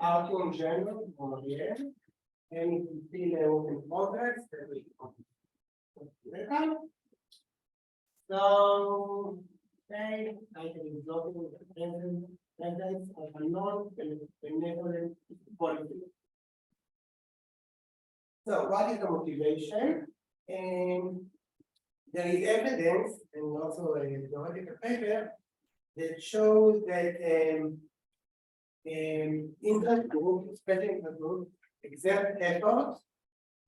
Artyom Jelnov over here, and you can see the work in progress that we welcome. So today I am developing the presence of a non-benevolent policy. So what is the motivation? And there is evidence and also a theoretical paper that shows that interest groups, especially interest groups, exert effort,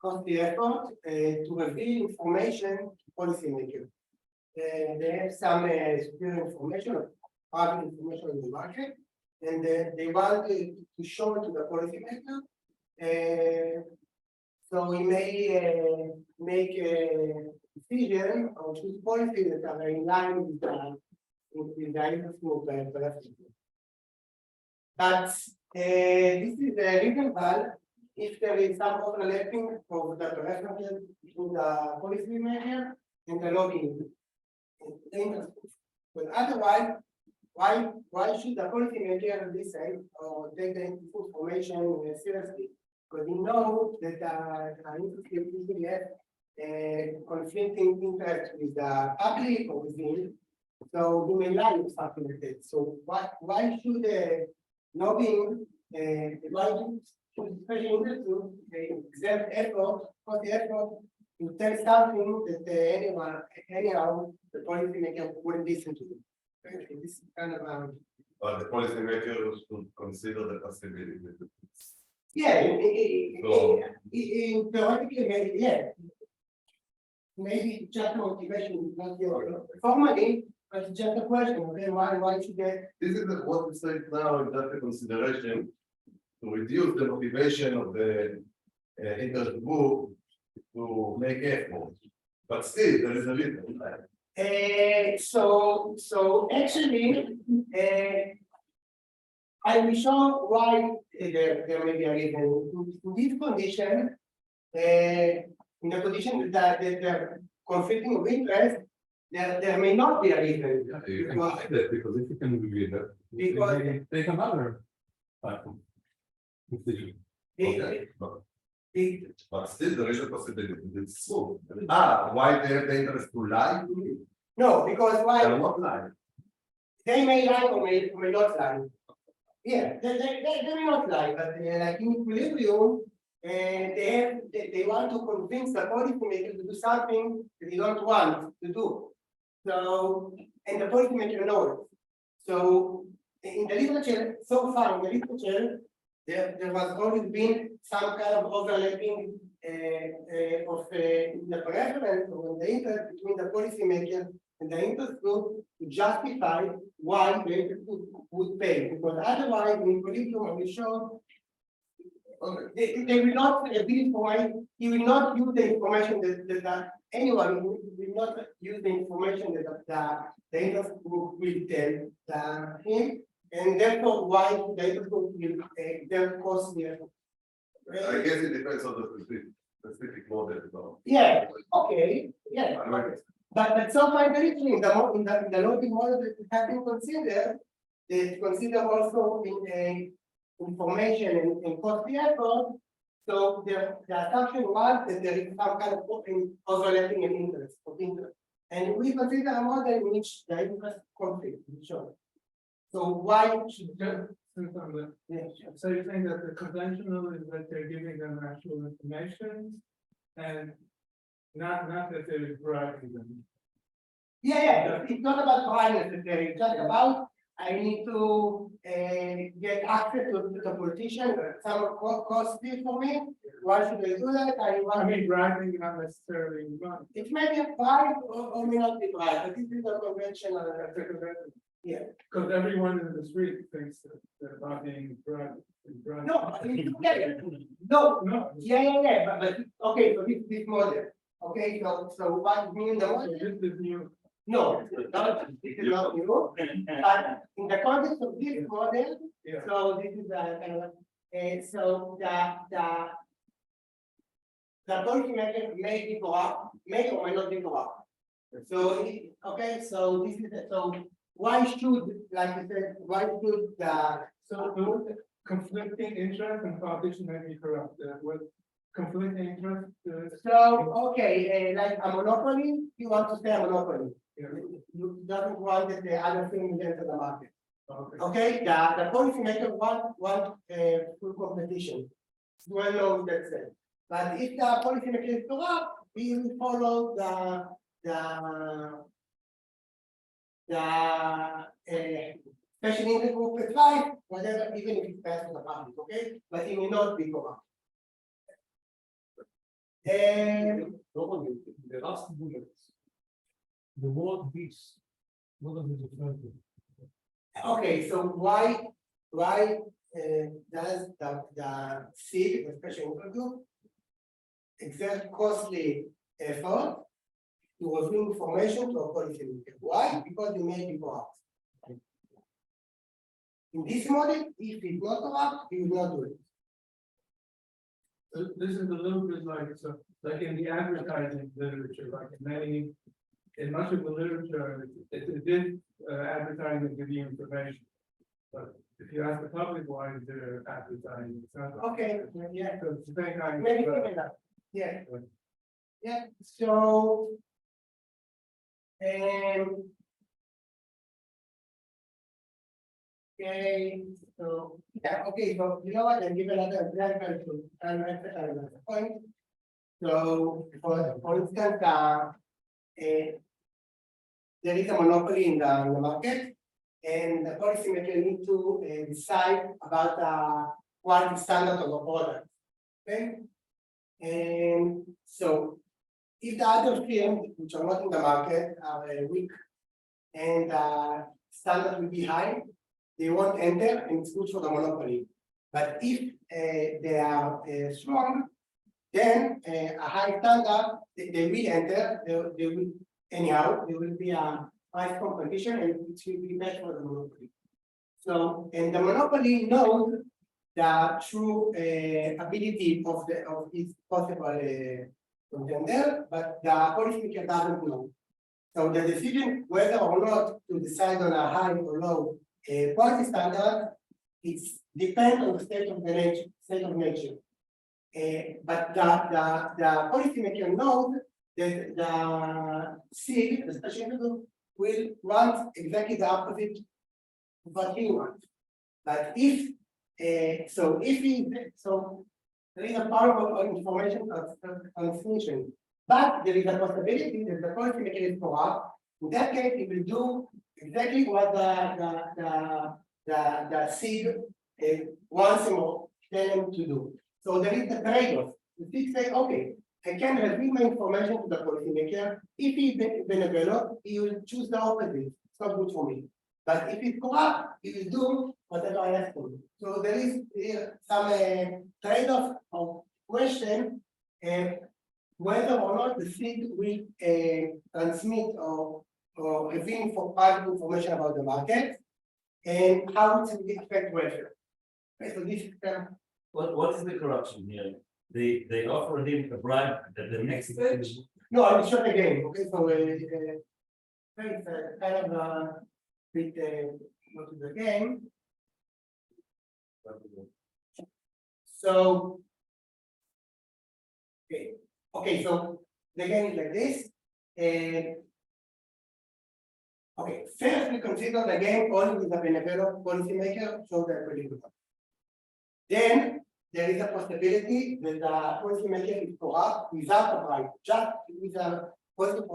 costly effort to reveal information to policymakers. They have some superior information, private information in the market, and they want to show it to the policymaker. So we may make a decision or choose policies that are in line with the interest group. But this is reasonable if there is some overlapping of the preferences between the policymaker and the lobbying interest group. But otherwise, why should the policymaker listen or take the information seriously? Because we know that the interest group usually have conflicting interest with the public or with the so we may lie with something like that. So why should lobbying, why should special interest group exert effort, put the effort to tell something that anyhow the policymaker wouldn't listen to? This is kind of But the policymaker should consider the possibility. yeah, So- theoretically, yeah. Maybe just motivation, not your formally, but it's just a question. Okay, why should they? This is what we say now, is just a consideration to reduce the motivation of the interest group to make effort. But still, there is a limit. So actually, I will show why there may be a reason. In this condition, in the condition that the conflicting of interest, there may not be a reason. You can hide it because if you can reveal it, Because- they may take another platform decision. Okay. The- But still, there is a possibility. It's true. Why they have the interest to lie? No, because They why? are not lying. They may lie or may not lie. Yeah, they may not lie, but like in equilibrium, they want to convince the policymaker to do something that they don't want to do. So, and the policymaker knows. So, in the literature, so far in the literature, there was always been some kind of overlapping of the preference or the interest between the policymaker and the interest group to justify why the interest group would pay. Because otherwise, in equilibrium, I will show they will not be information. He will not use the information that anyone will not use the information that the interest group will tell him, and therefore why the interest group will then cost the effort. I guess it depends on the specific model. No? Yeah. Okay. Yeah. But so far, very clear in the logic model that we have been considered, they consider also in information and cost the effort. So the assumption was that there is some kind of overlapping in interest of interest. And we consider a model in which the interest conflict is shown. So why should yeah, sure. So you think that the conventional is that they're giving them actual information and not that they're bribing them. Yeah, it's not about buying necessarily, it's just about I need to get access to the politician, some costly for me. Why should I do that? I mean, bribing not necessarily money. It may be a bribe or may not be bribe, but this is a conventional. Yeah. Because everyone in the street thinks that they're not being bribed. No, no, No. yeah, but okay, so this model. Okay, so what mean the So model? this is new. No, this is not new. But in the context of this model, Yeah. so this is a kind of so the policymaker may be corrupt, may or may not be corrupt. So okay, so this is so why should, like I said, why should the conflicting interest and politician may be corrupt, with conflicting interest, So, okay, like a monopoly, you want to stay a monopoly. You doesn't want that the other thing enter the market. okay. Okay, the policymaker want full competition. It's well known that sense. But if the policymaker is corrupt, we will follow the special interest group advice, whatever, even if it's bad for the public, okay? But it will not be corrupt. The last bullet. The word beast. What does it refer to? Okay, so why does the seed, the special interest group, exert costly effort to reveal information to a policymaker? Why? Because they may be corrupt. In this model, if it's not corrupt, he will not do it. This is a little bit like, so, like in the advertising literature, like in much of the literature, it did advertising to give you information. But if you ask the public why they're advertising, it's not. Okay, yeah. So it's the same kind of. Maybe similar. Yeah. Yeah, so okay, so yeah, okay, so you know what, I'll give another example to another point. So for instance, there is a monopoly in the market, and the policymaker need to decide about the quality standard of the product. Okay, and so if the other firms which are not in the market are weak and standard will be high, they won't enter, and it's good for the monopoly. But if they are strong, then a high standard, they will enter, they will anyhow, there will be a price competition and it will be bad for the monopoly. So, and the monopoly knows the true ability of its possible contender, but the policymaker doesn't know. So the decision whether or not to decide on a high or low quality standard, it depends on the state of nature. But the policymaker knows that the seed, the special group, will want exactly the opposite of what he wants. But if so there is a power of information transmission, but there is a possibility that the policymaker is corrupt. In that case, he will do exactly what the seed wants him or tell him to do. So there is a trade-off. The seed say, okay, I can reveal my information to the policymaker. If he is benevolent, he will choose the opposite. It's not good for me. But if it's corrupt, he will do whatever I ask him. So there is some trade-off of question whether or not the seed will transmit or reveal for private information about the market and how it will affect welfare. Okay, so this is What is the corruption here? They offer him a bribe at the next stage. no, I will show again. Okay, so it's kind of bit go to the game. So okay, so the game is like this. Okay, first we consider the game only with the benevolent policymaker, so the equilibrium. Then there is a possibility that the policymaker is corrupt without a bribe, just with a positive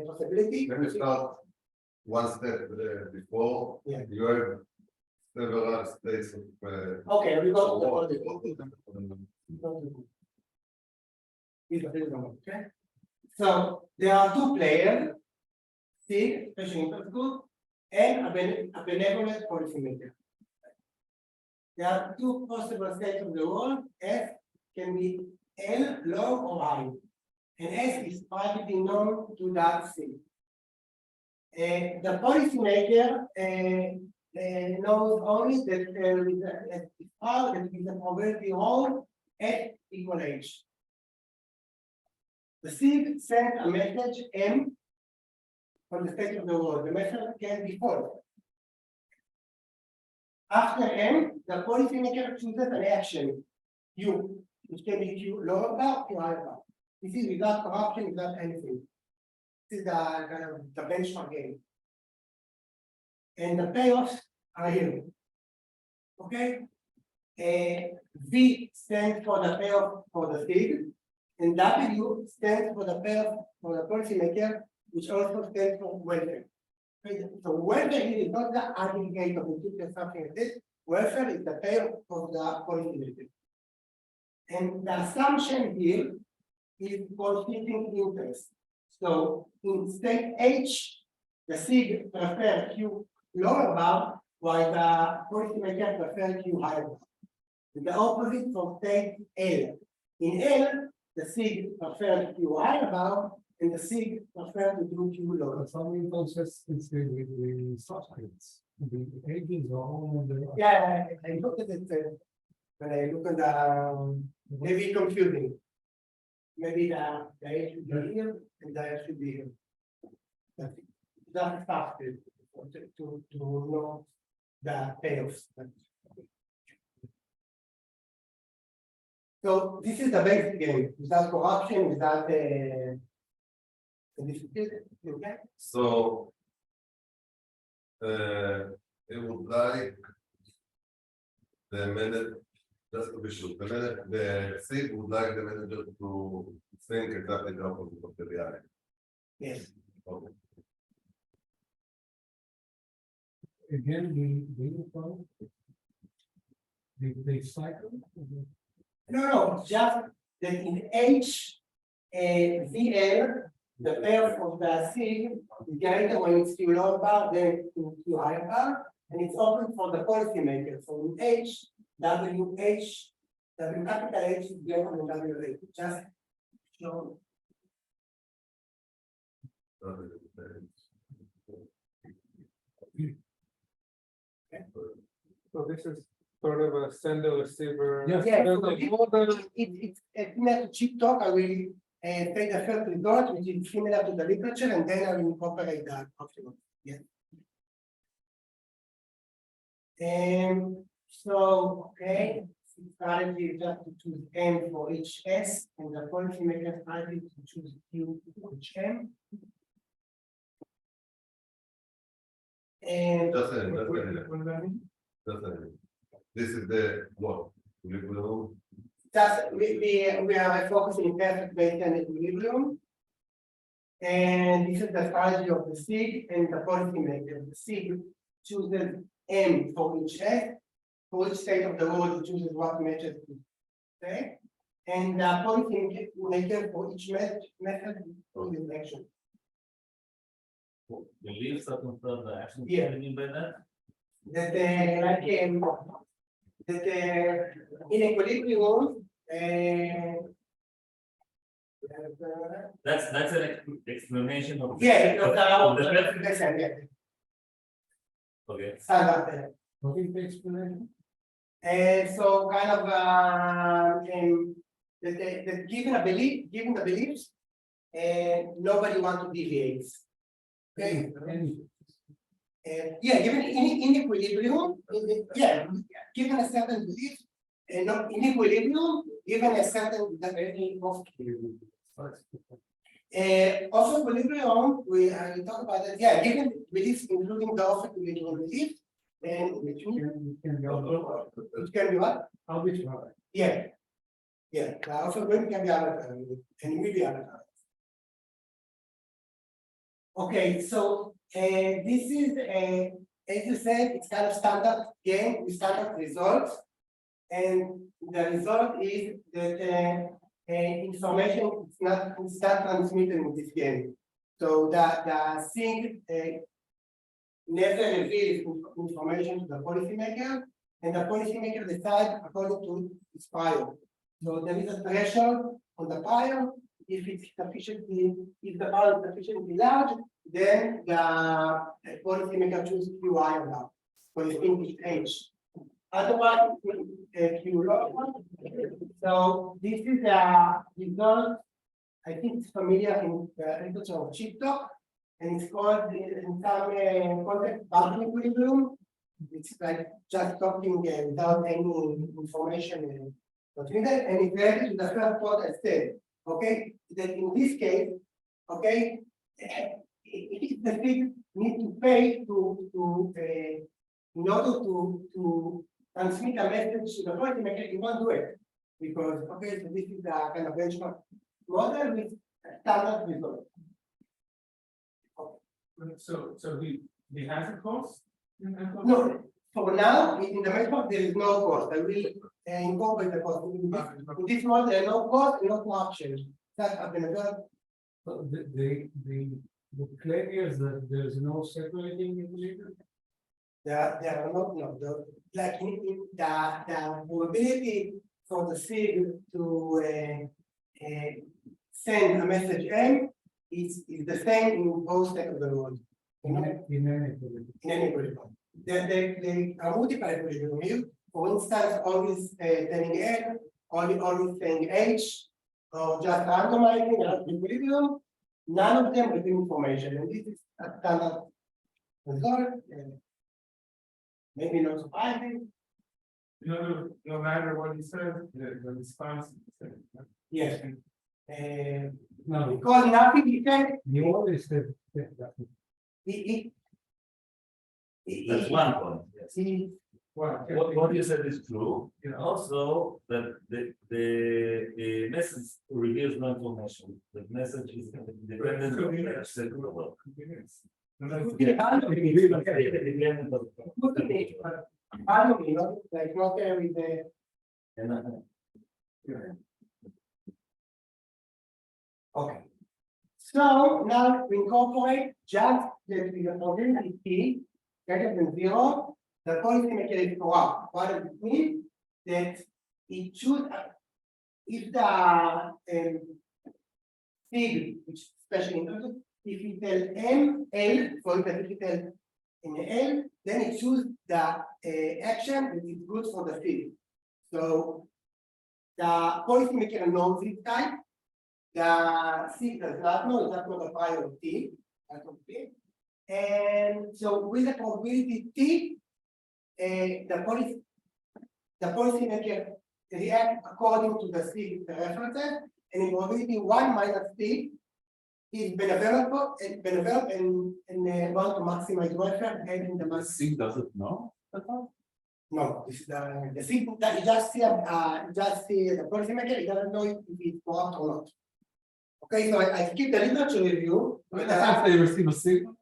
possibility. Let me start one step before. Yeah. You have several states of Okay, we go to war. okay. So there are two players, C, special interest group, and a benevolent policymaker. There are two possible states of the world. F can be L, low or high, and S is privately known to that C. The policymaker knows only that there is a probability role at equal H. The seed sent a message M from the state of the world. The message can be false. After M, the policymaker chooses an action, Q, which can be Q lower bound, Q higher bound. This is without corruption, without anything. This is the kind of the benchmark game. And the payoffs are here. Okay? V stands for the payoff for the seed, and W stands for the payoff for the policymaker, which also stands for welfare. Okay, so welfare here is not the aggregate of the or something like this. Welfare is the payoff of the policymaker. And the assumption here is conflicting interest. So in state H, the seed prefers Q lower bound, while the policymaker prefers Q higher bound. The opposite from state L. In L, the seed prefers Q higher bound, and the seed prefers to do Q lower. But some inconsistency with the substance, the agents are all on the. Yeah, I looked at it when I look at the maybe confusing. Maybe the A should be here and the F should be here. That's tough to know the payoffs. So this is the basic game without corruption, without okay? So it would like the manager, just to be sure, the seed would like the manager to think exactly the opposite of the reality. Yes. Okay. Again, they cycle. No, just that in H, VL, the pair of the seed is greater when it's Q lower bound than in Q higher bound, and it's open for the policymaker. So in H, W capital H is greater than WH. Just show. So this is sort of a sender receiver. Yes. Yeah, There's so a model. it's similar to cheap talk. I will take the first result, which is similar to the literature, and then I will incorporate that afterwards. Yeah. And so, okay, strategy is just to choose M for each S, and the policymaker strategy to choose Q for each M. And Just a minute, What does that mean? just a minute. This is the what? Equilibrium. just we are focusing perfect Bayesian equilibrium. And this is the strategy of the SIG and the policymaker. The SIG chooses M for each S. For each state of the world, it chooses what matches to say. And the policymaker for each method chooses action. Beliefs that confirm the action. Yeah. What do you mean by that? That in equilibrium, That's an explanation of. yeah, of the method. Okay. standard. What is the explanation? And so kind of that given the beliefs, and nobody wants to deviate. Okay. Yeah, given in equilibrium, yeah, given a certain belief, and not in equilibrium, given a certain of also equilibrium, we talk about that. Yeah, given beliefs, including the off equilibrium belief, and which it can be what? Arbitrary. Yeah. Yeah, the alpha equilibrium can be arbitrary and will be arbitrary. Okay, so this is as you said, it's kind of standard game with standard results, and the result is that information is not transmitted in this game. So the thing never reveals information to the policymaker, and the policymaker decides according to its prior. So there is a threshold on the prior. If it's sufficiently, if the power is sufficiently large, then the policymaker chooses Q higher now for the input H. Otherwise, Q lower. So this is the result. I think it's familiar in the literature of cheap talk, and it's called in some context boundary equilibrium. it's like just talking without any information. And it's related to the first part I said, okay, that in this case, okay, if the field need to pay in order to transmit a message to the policymaker, you won't do it. Because, okay, so this is a kind of benchmark model with standard result. So he has a cost? No, for now, in the benchmark, there is no cost. I will incorporate the cost. In this model, there is no cost, no corruption. That's available. So the claim is that there is no separating equilibrium. There are no, like in the probability for the seed to send a message M is the same in both states of the world. In any equilibrium. In any equilibrium. They are multiple equilibrium here. For instance, always telling N, always saying H, or just randomizing an equilibrium. None of them reveal information, and this is a standard result. Maybe not surprising. No matter what he says, the response is the same. Yes. No, Because nothing he said, you always said that. That's one point, yes. What you said is true, and also that the message reveals no information, the message is dependent on the set of the world. like not every day. Okay. So now we incorporate just that with the probability T greater than 0, the policymaker is corrupt. What does it mean? That it should, if the field, which is especially interested, if you tell M, L, for instance, if you tell in L, then it chooses the action that is good for the field. So the policymaker knows this type. The C does not know, it's not a priority. And so with the probability T, the policymaker react according to the C references, and in probability 1 minus T is benevolent and want to maximize welfare and in the mass. C doesn't know. No, this is the C that you just see the policymaker, he doesn't know if it's corrupt or not. Okay, so I skip the literature review. They receive a signal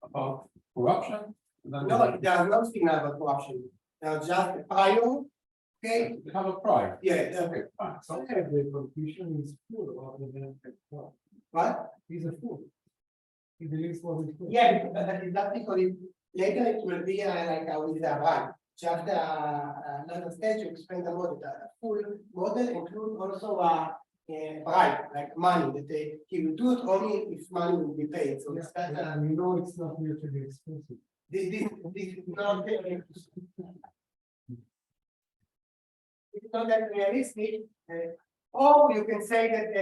about corruption. No, there are no signal about corruption. There are just a prior. Okay. They have a pride. Yeah. Okay, fine. So the confusion is full about the benefit. What? He's a fool. He believes what he's doing. Yeah, but that's because later it will be like with the right. Just another stage to explain the model. The full model includes also bribe, like money that he will do it only if money will be paid. So it's better. And you know it's not mutually exclusive. This is not it's not that realistic. Or you can say that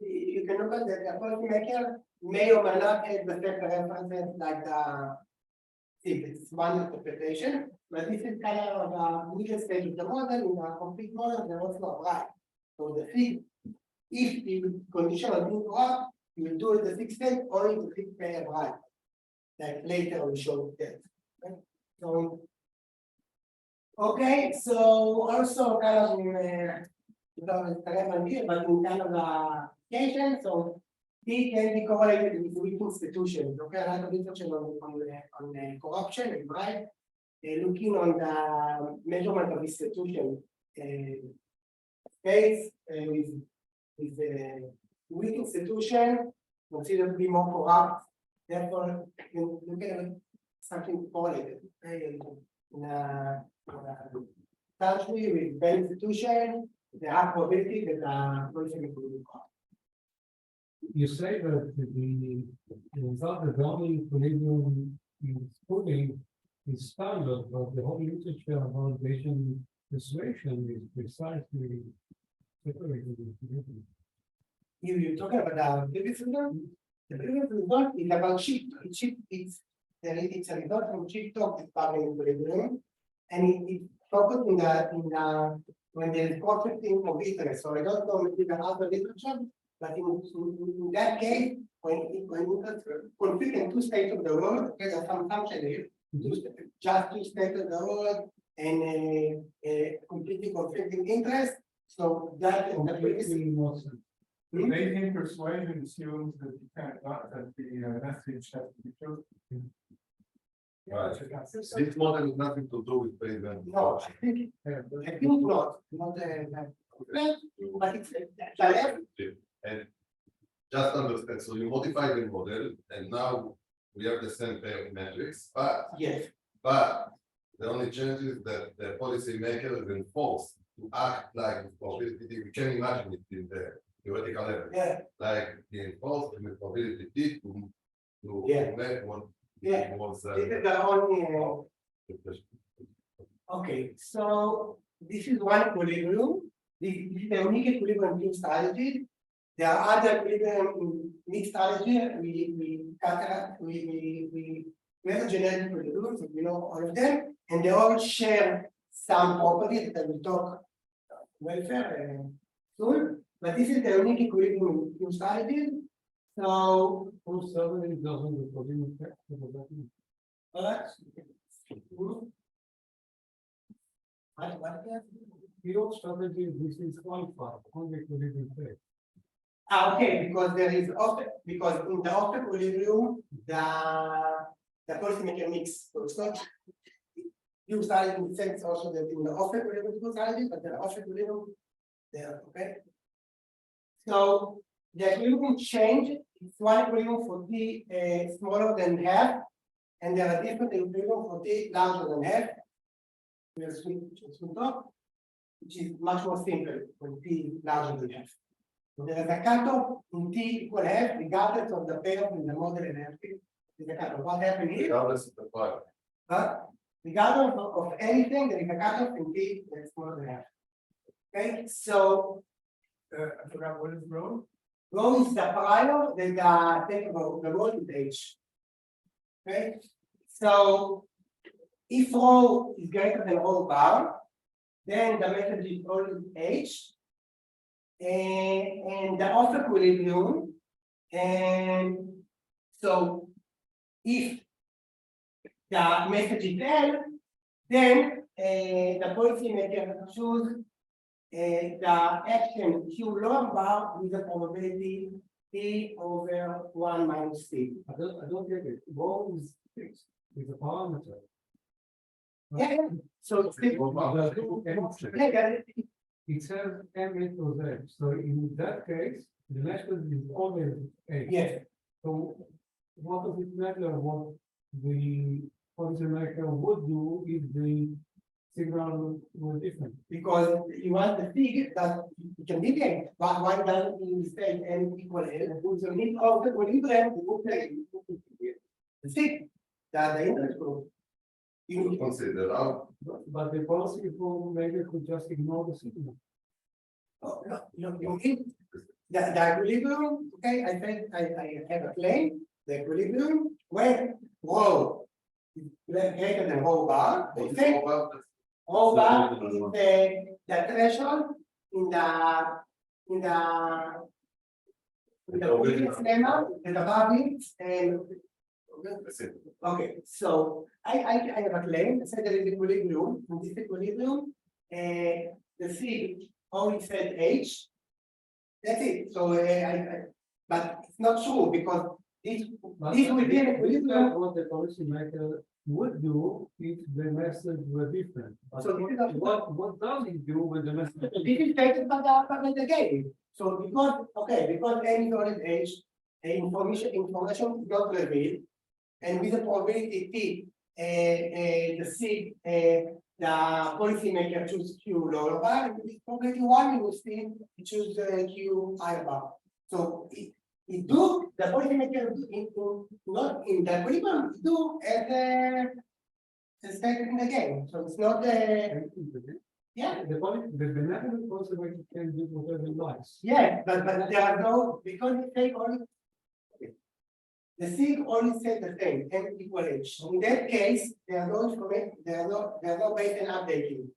you can look at the policymaker may or may not have the same references like the it's one interpretation, but this is kind of a middle stage of the model. In a complete model, there was no right. So the fig, if the condition of being corrupt, you will do it the sixth step only to fix pay a right. Like later we show that. Okay? So okay, so also kind of in but in kind of application, so T can be correlated with weak institutions. Okay, a lot of literature on corruption and bribe, looking on the measurement of institution space with weak institution considered to be more corrupt. Therefore, you look at something correlated. Okay? In a country with bad institution, there are probability that the person will be corrupt. You say that the result of the only equilibrium in schooling is standard, but the whole literature about Bayesian persuasion is precisely separated. You're talking about the previous result? The previous result is about shift. It's it's a result from TikTok discovering equilibrium, and it focused in the when there is conflicting of interest. So I don't know maybe the other literature, but in that case, when conflict in two states of the world, there are some function here, just two states of the world and completely conflicting interest. So that is the Completely more sense. Bayesian persuasion assumes that you can't, not that the message has to be true. Right. This model has nothing to do with Bayesian. No, I think not, but it's And just understand, so you modify the model, and now we have the same pair of metrics, yes, but the only change is that the policymaker is enforced to act like the probability. We can imagine it in the theoretical level, yeah, like the enforced the probability to Yeah. make one. Yeah. Was, this is the only. Okay, so this is one equilibrium. This is the unique equilibrium in strategy. There are other equilibrium in mixed strategy. We have a generic equilibrium, so we know all of them, and they all share some properties that we talk welfare soon. But this is the unique equilibrium in strategy. So Who suddenly doesn't the equilibrium effect? What does that mean? what? Your strategy, this is qualified, only equilibrium effect. Okay, because there is often because in the off equilibrium, the policymaker mix. So it's not you started in the sense also that in the off equilibrium it's good, but the off equilibrium there, okay. So the equilibrium change is one equilibrium for t smaller than half, and there are different equilibrium for t larger than half. We are swing top, which is much more simple when t larger than half. So there is a cutoff in t equal half, regardless of the payoff in the model and everything. There's a cutoff. What happened here? Regardless of the file. But regardless of anything, there is a cutoff in t that's smaller than half. Okay, so I forgot what is rho. rho is the prior, then the rho is h. Okay, so if rho is greater than rho bar, then the method is always h. And the off equilibrium, and so if the message is L, then the policymaker choose the action Q log bar with the probability P over 1 minus T. I don't get it. Rho is fixed, is a parameter. Yeah, so it's It says M equals H, so in that case, the method is always H. yes, So what does it matter what the policymaker would do if the signal were different? because you want the figure that you can deviate, but why doesn't you say N equal L? So need of the equilibrium, you would say, that's it, that the interest group. You Consider out. But the policymaker could just ignore the signal. oh, no, you need the equilibrium, okay, I think I have a claim, the equilibrium, when rho is greater than rho bar, I think rho bar is the threshold in the previous lemma, the above it, and okay, so I have a claim, I said there is equilibrium, in this equilibrium, the C only said H. That's it, so but it's not true because this will be an equilibrium. What the policymaker would do if the message were different. But So this is what does it do when the message? This is stated by the game. So because N is always H, information is not revealed, and with the probability T, the C, the policymaker choose Q lower bar, and with probability 1 minus T, choose Q higher bar. So it do the policymaker not in the equilibrium, it do as stated in the game. So it's not yeah. The benevolent policymaker can do whatever he likes. Yeah, but there are no, because we take only the SIG only said the same, M equal H. In that case, there are no information, there are no Bayesian updating.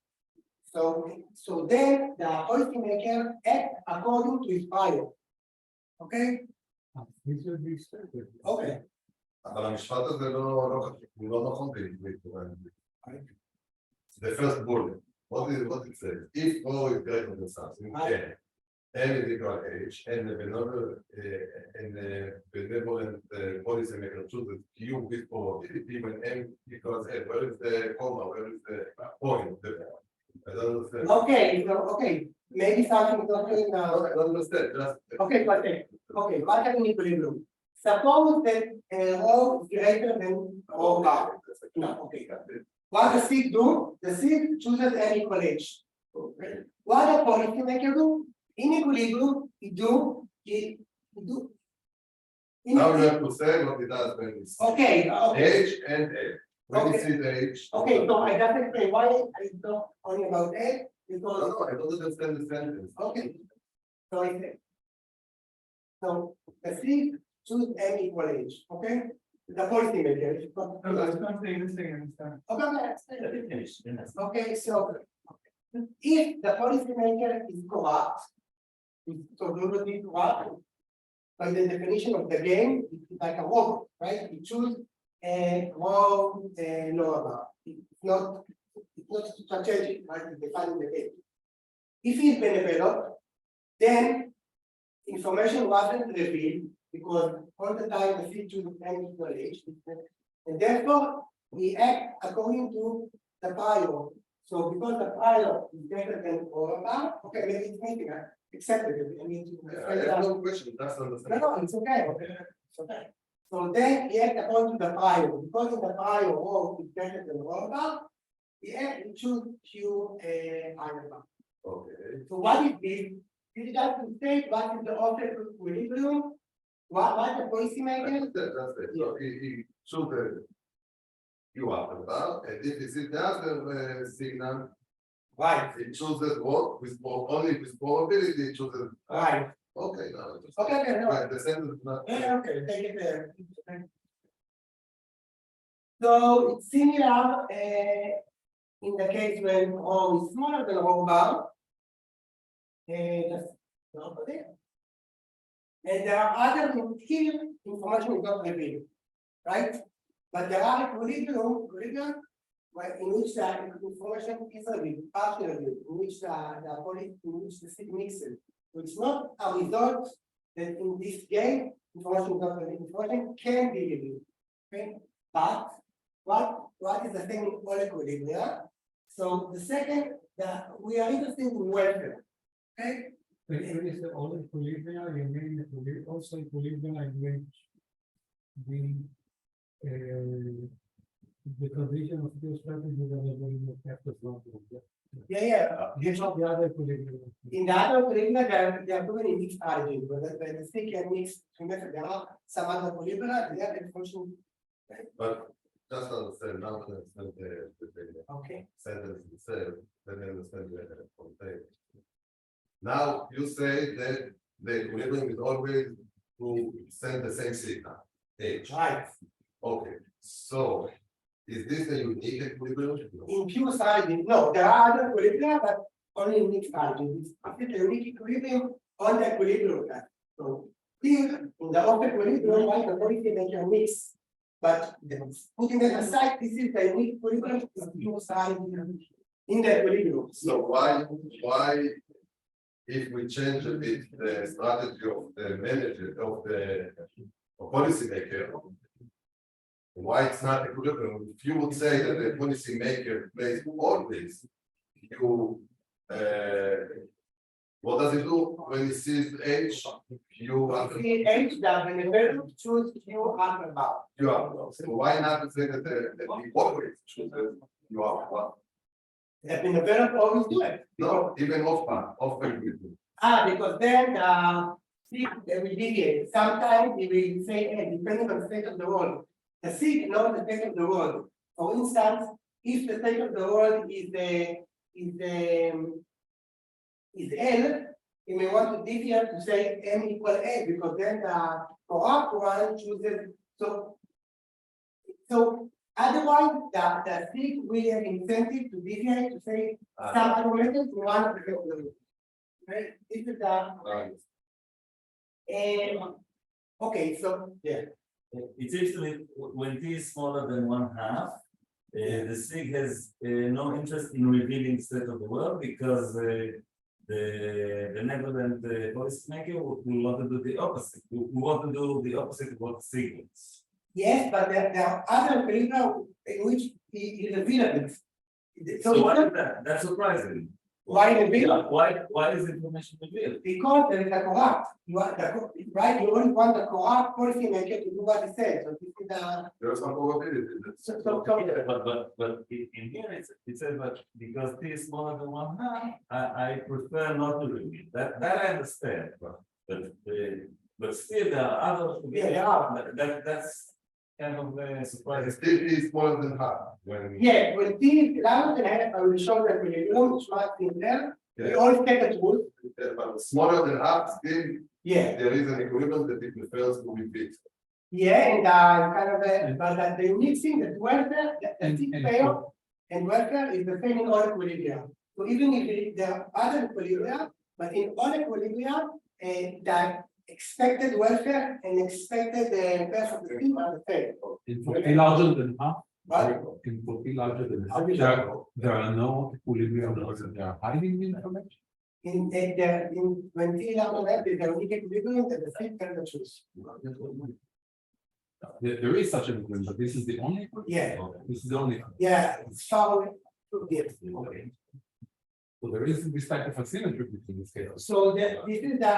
So then the policymaker act according to his prior. Okay? This would be stupid. Okay. אבל המשפט הזה לא נכון בעברית. The first bullet, what it says, if O is greater than something, then M is equal to H, and the benevolent policymaker chooses Q with probability when M equals L. Where is the comma? Where is the point? I don't understand. Okay, maybe something is not doing I don't understand. Just okay, but okay, what happened in equilibrium? Suppose that rho is greater than rho bar. No, okay. What does SIG do? The SIG chooses M equal H. What the policymaker do? In equilibrium, he do. now you have to say what it does when it's Okay. H and A. When you see the H. Okay, so I just explain why I talk only about A, because No, I don't understand the sentence. okay. So I say. So the SIG choose M equal H, okay? The policymaker. That's something interesting in this time. Okay, so if the policymaker is corrupt, it's totally corrupt, by the definition of the game, it's like a robot, right? You choose a wrong lower bar. It's not strategic, right? It's defining the game. If he's benevolent, then information wasn't revealed because all the time the field chooses M equal H, and therefore we act according to the prior. So because the prior is greater than or bar, okay, maybe it's missing, accepted it. I mean, I have no question. That's understand. no, it's okay. It's okay. So then we act according to the prior. Because in the prior rho is greater than rho bar, we choose Q iron bar. Okay. So what is this? This is just to state what is the object of equilibrium, what the policymaker. That's it. So he chooses Q upper bar, and if he sees the other signal, Right, he chooses what with only with probability. He chooses. right. Okay, now. Okay, no. Right, the sentence is not. Yeah, okay, take it there. So it's similar in the case when rho is smaller than rho bar. Just over there. And there are other here information is not revealed, right? But there are equilibrium in which the information is revealed, partially revealed, in which the SIG mixes. So it's not a result that in this game information is not revealed. Information can be revealed. Okay, but what is the thing in all equilibria? So the second that we are interested in welfare. Okay. When you say all equilibria, you mean also equilibria in which the condition of two strategies are able to factors not. Yeah. It's not the other equilibrium. In the other equilibria, they are proven in mixed strategies, but when the stick and mix, remember there are some other equilibria, they are function. But just understand now that the Okay. sentence itself, then I understand the context. Now you say that the equilibrium is always to send the same signal. H. Right. Okay, so is this a unique equilibrium? In pure strategy, no, there are other equilibria, but only in mixed strategies. It's a unique equilibrium on the equilibrium. So here in the off equilibrium, right, the policymaker mix. But putting that aside, this is the unique equilibrium in pure strategy in the equilibrium. So why if we change a bit the strategy of the manager of the policymaker, why it's not equilibrium? If you would say that the policymaker plays always, what does he do when he sees H? You are H that when choose Q upper bar. you are. So why not say that the always chooses you are? That in the verb always do it. No, even off equilibrium. Because then they will deviate. Sometimes they will say, hey, depending on the state of the world. The SIG knows the state of the world. For instance, if the state of the world is L, you may want to deviate to say M equal A, because then the corrupt one chooses. So otherwise, the SIG will have incentive to deviate to say some other method to one of the categories. Right? This is the okay, so yeah. It seems to me when T is smaller than 1/2, the SIG has no interest in revealing the state of the world because the benevolent policymaker will want to do the opposite. We want to do the opposite of what SIG is. Yes, but there are other criteria in which he is available. So why is that? That's surprising. Why reveal? Why is information revealed? Because there is a corrupt. You are the right. You only want the corrupt policymaker to do what he says. So this is the. There's some probability. But in here it says that because T is smaller than 1/2, I prefer not to reveal. That I understand, but still there are other. That's kind of surprising. Still is smaller than half when. Yeah, when T is larger than half, I will show that when you don't smart in there, we all take a tool. But smaller than half, still Yeah. there is an equilibrium that it prefers to be fixed. Yeah, and kind of but the unique thing that welfare, the T payoff and welfare is the same in all equilibria. So even if there are other equilibria, but in all equilibria, that expected welfare and expected perf of the team are the same. In 40 larger than half, Right? in 40 larger than half, there are no equilibrium laws that are hiding the information. In when T level left, there's a unique equilibrium that the same kind of choose. There is such an equilibrium, but this is the only equilibrium? Yeah. Okay, this is the only. Yeah, it's far away. Yes. Okay. So there is this type of asymmetry between the scales. So this is the,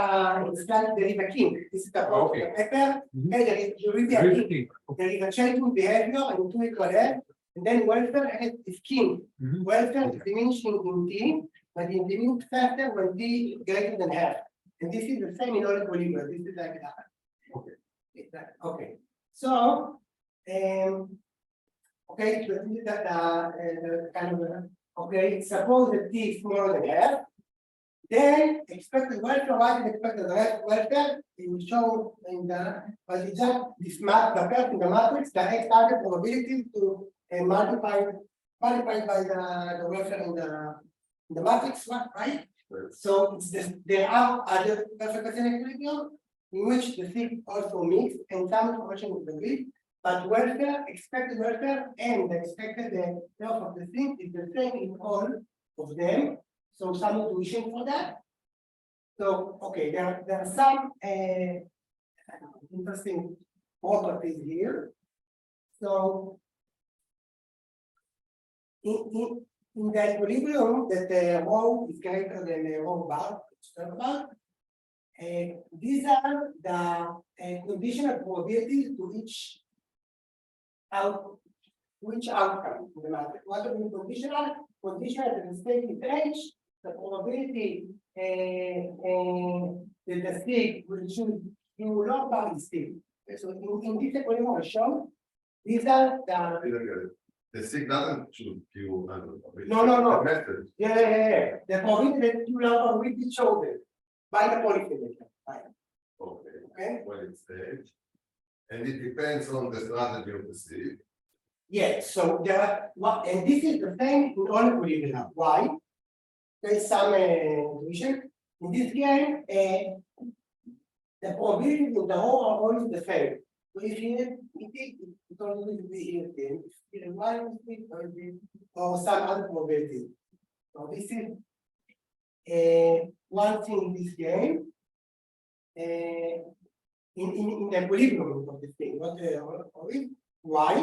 it's like there is a king. This is the Okay. pepper. Mhm. Okay, there is really There a is a king. king. There is a change in behavior and two equal F, and then welfare is king. Mhm. Welfare is diminishing in T, but it diminishes faster when T is greater than half. And this is the same in all equilibrium. This is like that. Okay. Okay. So, okay, so this is the kind of okay. Suppose that T is smaller than half. Then expected welfare, what is expected welfare? It will show in the, but it's just this map, the curve in the matrix, the X target probability to multiplied by the welfare in the matrix, right? So it's this, there are other perfect Bayesian equilibrium in which the thing also mix and some information is agreed, but welfare, expected welfare, and the expected curve of the thing is the same in all of them. So some intuition for that. So okay, there are some interesting properties here. So in the equilibrium that the rho is greater than the rho bar, these are the conditional probabilities to each outcome in the matrix. What are the conditional? Conditional that the state is H, the probability that the state will choose Q log bar is T. So in this equilibrium I show, these are the The SIG doesn't choose Q. No. The method. yeah. The probability that Q log bar will be chosen by the policymaker. Right. Okay. When it's stage. And it depends on the strategy of the SIG. Yeah, so there are what, and this is the same in all equilibria. Why? There is some intuition. In this game, the probability of the whole are always the same. So if you take it always be here again, if you or some other probability. So this is one thing in this game. In the equilibrium of this thing, what why?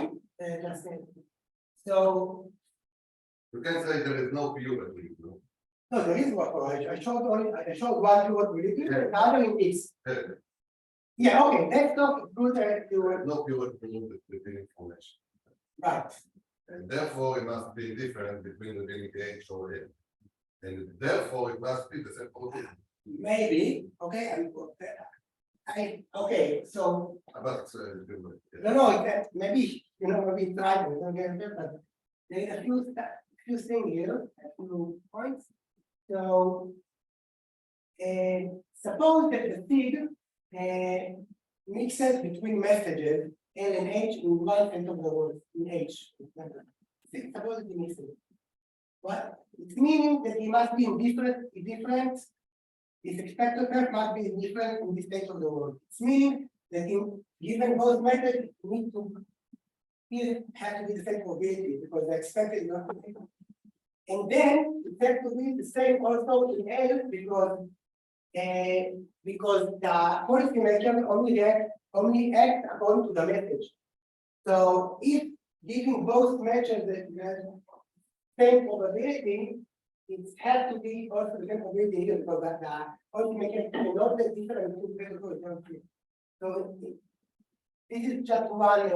So You can say there is no pure equilibrium. no, there is what I showed only I showed one to what we did, the other in this. Yeah, okay, let's talk good There is no pure equilibrium between information. right. And therefore it must be different between the being H or N. And therefore it must be the same probability. Maybe, okay, okay, so But no, that maybe maybe try to don't get there, but there is a few things here, a few points. So suppose that the SIG mixes between messages L and H in one end of the word, in H. Suppose it's missing. What? It's meaning that it must be in different, this expected curve must be different in this state of the world. It's meaning that in given both methods, you need to here have to be the same probability because the expected is not the same. And then it has to be the same also in L because the policymaker only act according to the message. So if giving both matches the same probability, it has to be also the same probability here because the policymaker cannot get different two. So this is just one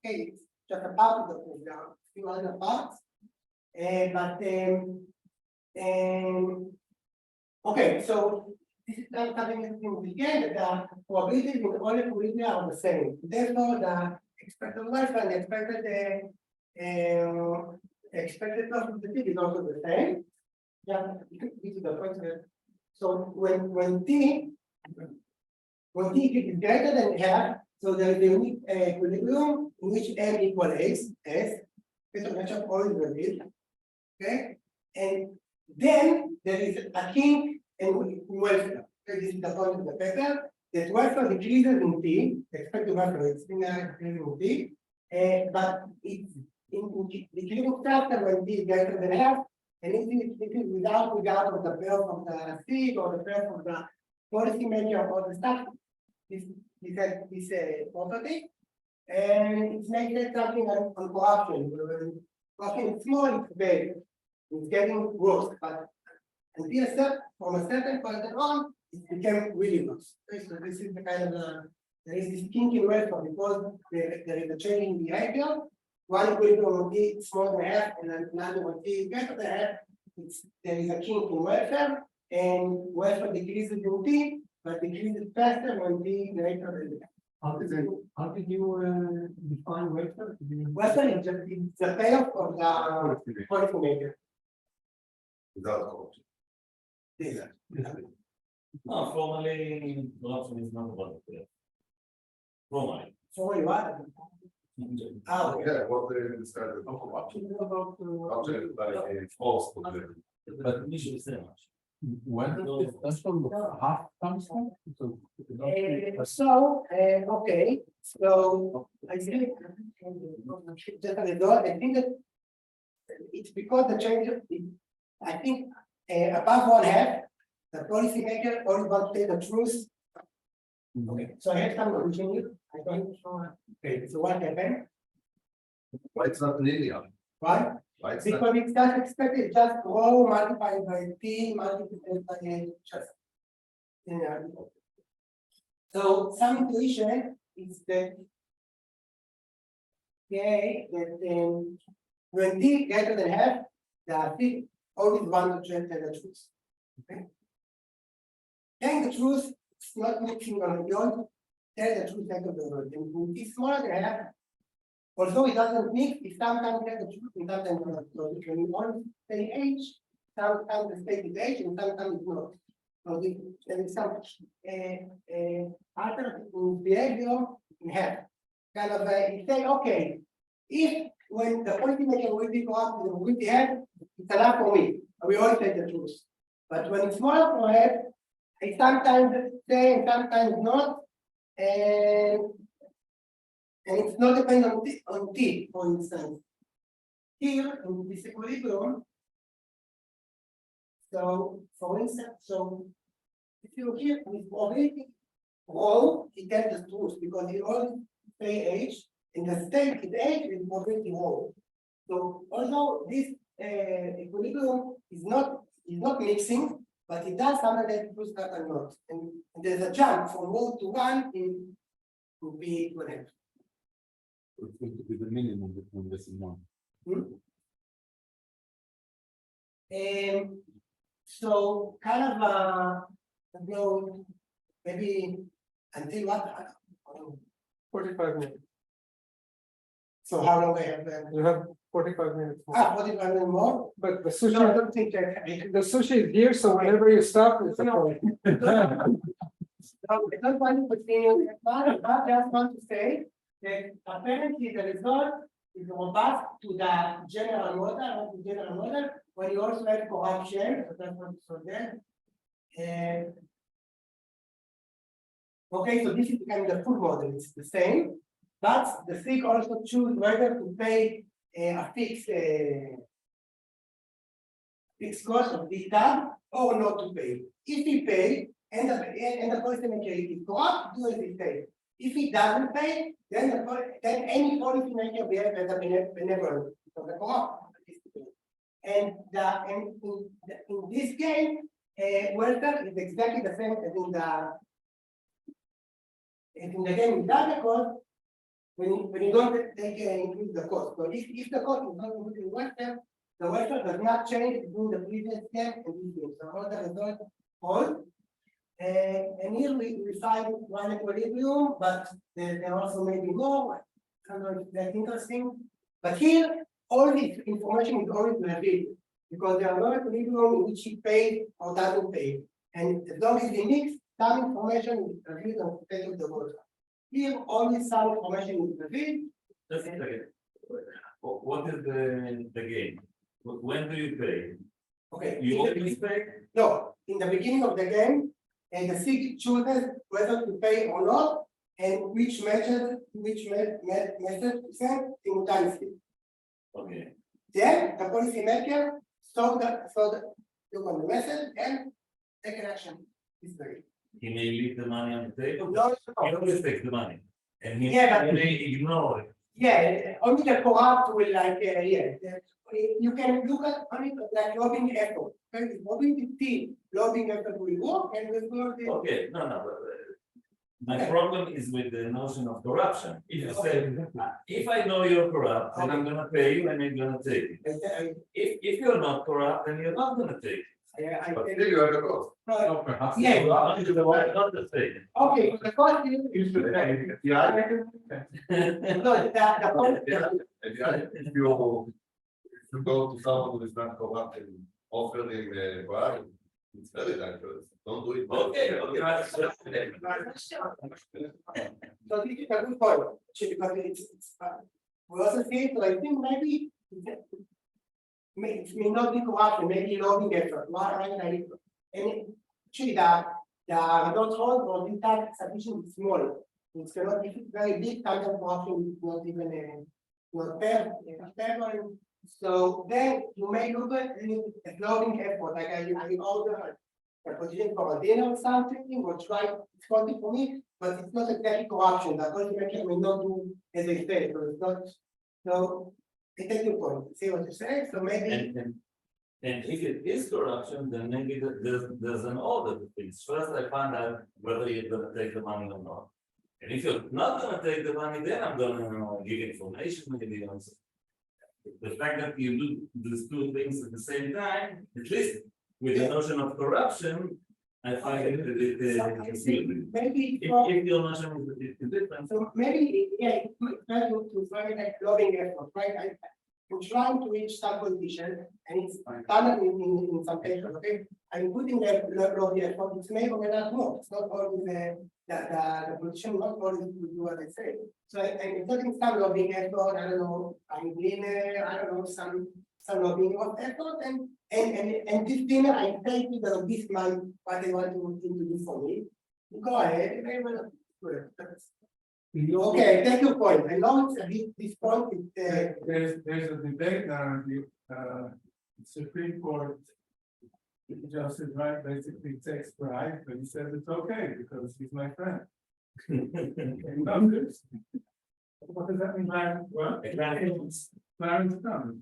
case, just a part of the program, few other parts. Okay, so this is not something that we begin that the probabilities in all equilibria are the same. Therefore, the expected welfare and expected profitability is also the same. Yeah, this is the point. So when T is greater than half, so there is a unique equilibrium in which M equals S, special measure always will be. Okay, and then there is a kink in welfare. Okay, this is the point of the paper. That welfare decreases in T, expected welfare is increasing in T, but it's decreasing faster when T is greater than half, and it is without regard of the pair of the seed or the pair of the policymaker or the stuff. This property, and it makes it something on corruption. Corruption is small, it's big, it's getting worse, but until from a certain point on, it became really worse. Okay, so this is the kind of there is this kink in welfare because there is a change in behavior. One equilibrium will be smaller than half, and another will be greater than half. There is a kink in welfare, and welfare decreases in T, but decreases faster when T greater than half. How did you define welfare? Welfare is the payoff of the policymaker. Without code. No, formally, corruption is not about it. Formally. So what? Ah, okay. Yeah, what they decided to talk about. Object like a false position. But initially, so much. When the discussion of half comes from? Okay, so I think just a result, I think that it's because the change I think above one half, the policymaker only wants to say the truth. Okay, so I have some conclusion here. I don't okay, so what happened? Why it's not linear? Why? Why it's not? Because it's just expected, just rho multiplied by T multiplied by just. So some intuition is that when T greater than half, the T always wants to tell the truth. Okay. Telling the truth, it's not mixing on the own. Tell the truth out of the word. And when T smaller than half, although it doesn't mix, it sometimes tells the truth and sometimes not. So when you only say H, sometimes the state is H and sometimes it's not. So there is some alternative behavior in half. Kind of you say, okay, if when the policymaker will be corrupt will be half, it's enough for me. We all say the truth. But when it's smaller for half, I sometimes say and sometimes not. And it's not dependent on T, for instance. Here in this equilibrium, so for instance, so if you here with probability rho, he tells the truth because he always say H, and the state is H with probability rho. So although this equilibrium is not mixing, but it does something that truth and not. And there's a jump from rho to 1 in to be equal. It's going to be the minimum between this and one. So kind of maybe until what? 45 minutes. So how long I have You have 45 minutes more. 45 minutes more? But the No, sushi, I don't think the sushi is here, so whenever you stop, it's a No. problem. I don't want to continue, but I just want to say that apparently the result is robust to the general model, when you also have corruption, so that's what so then. Okay, so this is kind of the full model, it's the same, but the SIG also choose whether to pay a fixed cost of this tab or not to pay. If he pay, and the policymaker is corrupt, do as he say. If he doesn't pay, then any policymaker behaves as a benevolent, because the corrupt. And in this game, welfare is exactly the same as in the game in data cost, when you don't include the cost. So if the cost is not included in welfare, the welfare does not change between the previous game and this game. So all the results hold. And here we find one equilibrium, but there also may be more. I don't know if that's interesting. But here, all this information is always revealed because there are no equilibrium in which he paid or doesn't pay. And as long as he mix, some information is revealed on the state of the water. Here, only some information is revealed. Just a second. What is the game? When do you pay? Okay. You always pay? No, in the beginning of the game, and the SIG chooses whether to pay or not, and which method to send simultaneously. Okay. Then the policymaker look on the message and take an action. This way. He may leave the money on the table. No, He always takes the money. And he may ignore it. Yeah, only the corrupt will you can look at only like lobbying effort. Lobbying is team, lobbying effort will work and will work. Okay, no. My problem is with the notion of corruption. If you say, if I know you're corrupt, then I'm gonna pay you and I'm gonna take it. If you're not corrupt, then you're not gonna take it. But still you have a cost. No, perhaps. Yeah. Not the same. Okay, the cost You should pay. Yeah. no, the point. If you go to someone who is not corrupt and offer him a bribe, it's very dangerous. Don't do it. Okay. So this is a good point, actually, because it's we also see it, so I think maybe it may not be corruption, maybe lobbying effort, right? And actually the result hold or this type sufficiently small. It cannot be very big kind of corruption, not even not fair. So then you may look at lobbying effort, like I order a position for a dinner or something, or try it's something for me, but it's not exactly corruption. The policymaker will not do as they say, so it's not. So I take your point. See what you say? So maybe And if it is corruption, then maybe there's an order to things. First, I find out whether you're gonna take the money or not. And if you're not gonna take the money, then I'm gonna give information, maybe also. The fact that you do these two things at the same time, at least with the notion of corruption, I find it maybe if your notion is different. so maybe try to find like lobbying effort, right? I'm trying to reach some position and it's standard in some cases, okay? I'm putting the lobbying effort, it's maybe not more. It's not always the position, not always to do what I say. So I'm putting some lobbying effort, I don't know, I'm dinner, I don't know, some lobbying effort and this dinner I take to the this man what they want to do for me. Go ahead, okay, take your point. I know it's this point is There's a debate now in the Supreme Court. Justice Wright basically takes bribe, but he says it's okay because he's my friend. What does that mean? Well, Clarence Thomas,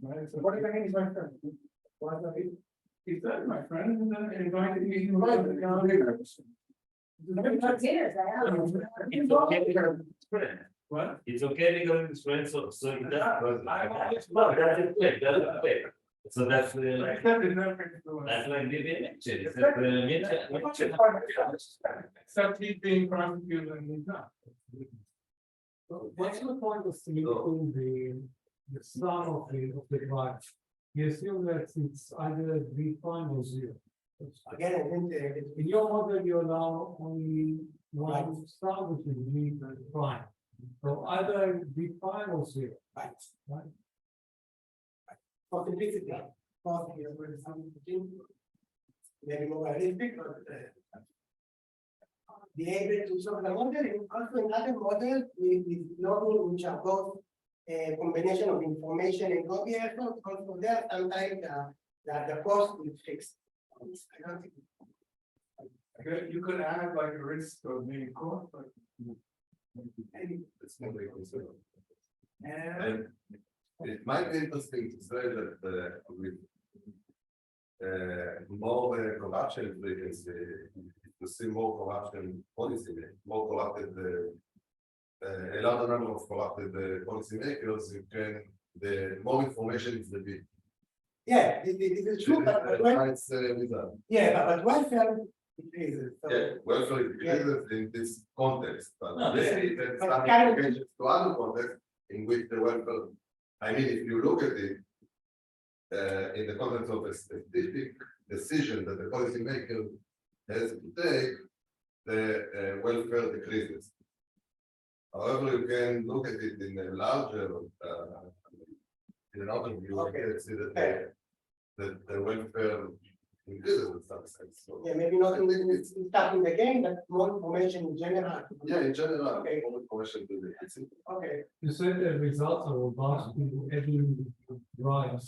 right? So what does that mean? He's my friend. Why is that? He said my friend and then invited me to What? It's okay because it's friends, so that's that's okay. So that's like Except he's being prosecuted and he's not. What's the point of simulating the sum of the drive? You assume that it's either V prime or zero. again, I think In your model, you allow only one sum, which is V prime. So either B5 or 0. Right. Right. For simplicity, for maybe more realistic, but be able to solve the model, and also another model with logging, which are both a combination of information and copy effort, because for that sometimes the cost is fixed. I don't think. Okay, you could add like a risk of being caught, but. It's not very considered. And And it might be interesting to say that with more corruption frequency, to see more corruption policy, more corrupted, a larger number of corrupted policymakers, you can, the more information is the big. Yeah, this is true, but when, It's result. yeah, but welfare increases. So Yeah, welfare increases in this context, but No, maybe there's but some kind of- applications to other contexts in which the welfare, I mean, if you look at it in the context of a specific decision that the policymaker has to take, the welfare decreases. However, you can look at it in a larger, in an overview, Okay. and see that the welfare increases in some sense. So, yeah, maybe not in the starting the game, but more information in general. yeah, in general, Okay. more information to the it's- Okay. You said the results are robust to adding drives.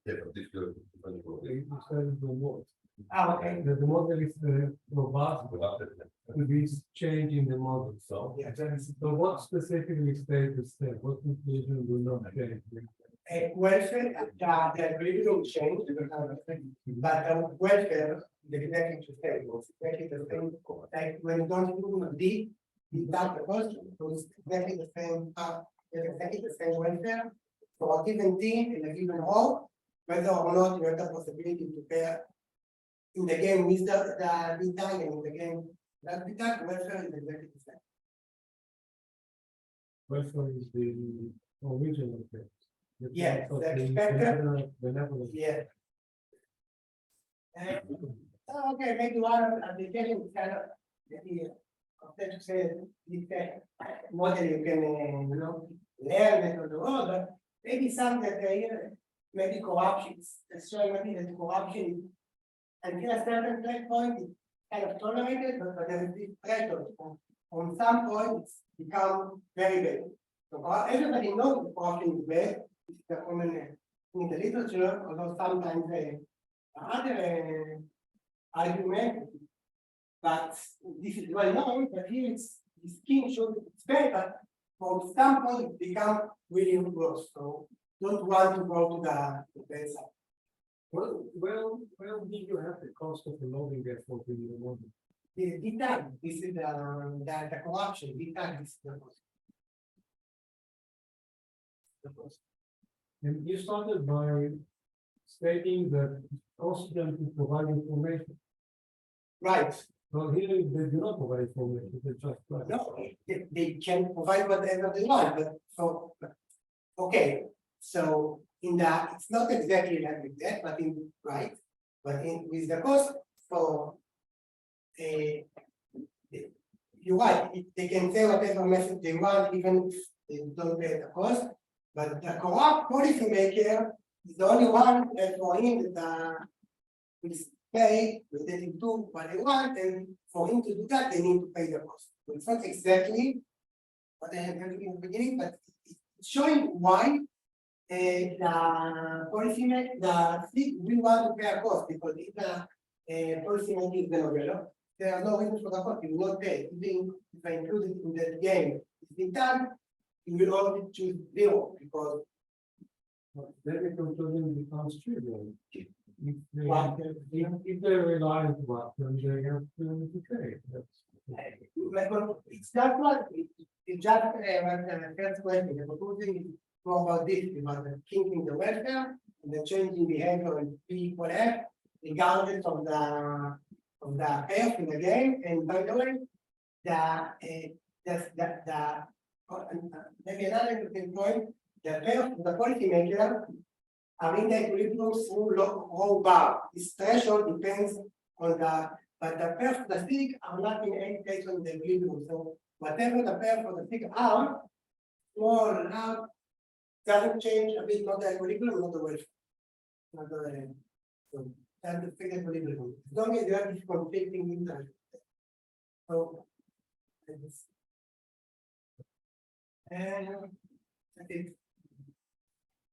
yeah, but if you You said the what? Okay. The model is robust to this change in the model. So, Yeah. so what specifically stays the same? What conclusion will not change? Welfare, the equilibrium change, but the welfare, the exactly to stay, was exactly the same. Like when you don't do D, without the cost, it was exactly the same, exactly the same welfare. For a given team in a given role, whether or not you have the possibility to pair in the game with the big time and in the game, that big time, welfare is exactly the same. Welfare is the original thing. The Yeah, part of the the expected- benevolent. Yeah. Okay, maybe one of the applications is kind of, maybe, compared to say, this model you can, learn it on the road, but maybe some that they, maybe corruption, it's showing maybe that corruption until a certain point, it's kind of tolerated, but there is this threshold. On some point, it's become very bad. So everybody knows that corruption is bad, it's the common in the literature, although sometimes other argument, but this is well known, but here it's the skin shows it's bad, but from some point it become really worse. So don't want to go to the bad side. Well, did you have the cost of the loading effort in the model? The time, this is the corruption, the time is the cost. The cost. And you started by stating that cost them to provide information. Right. Well, here they do not provide information, they just. No, they can provide whatever they want, but so, okay, so in that, it's not exactly like that, but in, right, but in, with the cost for you're right, they can say whatever message they want, even if they don't pay the cost, but the corrupt policymaker is the only one that for him that will pay, will let him do what they want, and for him to do that, they need to pay the cost. So it's not exactly what I had in the beginning, but it's showing why the policymaker, the state will want to pay a cost, because if the policymaker is benevolent, there are no reasons for the cost, he will not pay. Even if I include it in the game, it's been done, he will only choose zero, because Then the conclusion becomes trivial. If they, What? if they rely on what, then they have to pay. it's just what, it's just what the first question, the conclusion is more about this, about the thinking the welfare, and the changing behavior and people have, regardless of the payoff in the game, and by the way, maybe another interesting point, the payoff of the policymaker are in the equilibrium through low bar. This threshold depends on the but the pair for the stick are not in any place on the equilibrium. So whatever the pair for the stick are, small and out, doesn't change a bit, not the equilibrium, not the wave. Not the so that's the fixed equilibrium. As long as you have this conflicting interest. So and that's it.